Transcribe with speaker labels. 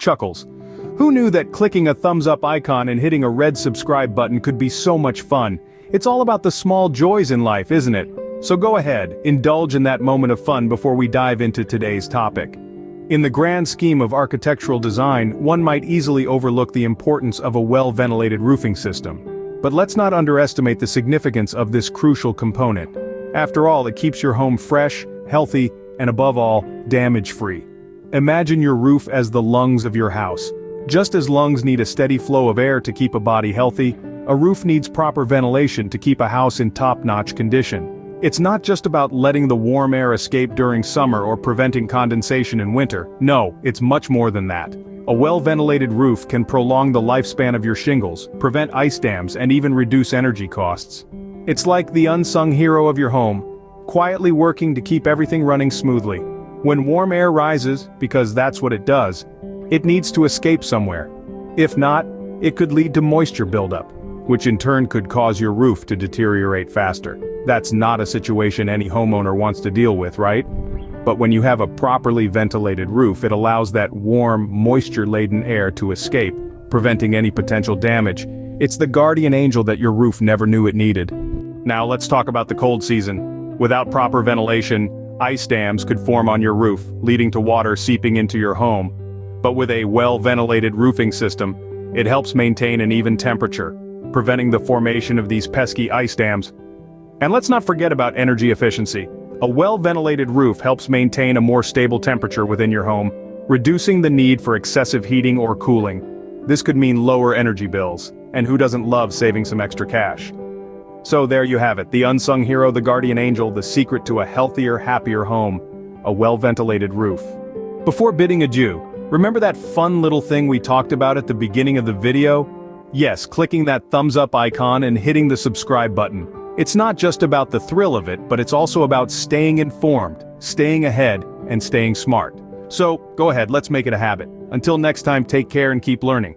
Speaker 1: Chuckles. Who knew that clicking a thumbs up icon and hitting a red subscribe button could be so much fun? It's all about the small joys in life, isn't it? So go ahead, indulge in that moment of fun before we dive into today's topic. In the grand scheme of architectural design, one might easily overlook the importance of a well-ventilated roofing system. But let's not underestimate the significance of this crucial component. After all, it keeps your home fresh, healthy, and above all, damage-free. Imagine your roof as the lungs of your house. Just as lungs need a steady flow of air to keep a body healthy, a roof needs proper ventilation to keep a house in top-notch condition. It's not just about letting the warm air escape during summer or preventing condensation in winter. No, it's much more than that. A well-ventilated roof can prolong the lifespan of your shingles, prevent ice dams, and even reduce energy costs. It's like the unsung hero of your home, quietly working to keep everything running smoothly. When warm air rises, because that's what it does, it needs to escape somewhere. If not, it could lead to moisture buildup, which in turn could cause your roof to deteriorate faster. That's not a situation any homeowner wants to deal with, right? But when you have a properly ventilated roof, it allows that warm, moisture-laden air to escape, preventing any potential damage. It's the guardian angel that your roof never knew it needed. Now let's talk about the cold season. Without proper ventilation, ice dams could form on your roof, leading to water seeping into your home. But with a well-ventilated roofing system, it helps maintain an even temperature, preventing the formation of these pesky ice dams. And let's not forget about energy efficiency. A well-ventilated roof helps maintain a more stable temperature within your home, reducing the need for excessive heating or cooling. This could mean lower energy bills, and who doesn't love saving some extra cash? So there you have it, the unsung hero, the guardian angel, the secret to a healthier, happier home, a well-ventilated roof. Before bidding adieu, remember that fun little thing we talked about at the beginning of the video? Yes, clicking that thumbs up icon and hitting the subscribe button. It's not just about the thrill of it, but it's also about staying informed, staying ahead, and staying smart. So, go ahead, let's make it a habit. Until next time, take care and keep learning.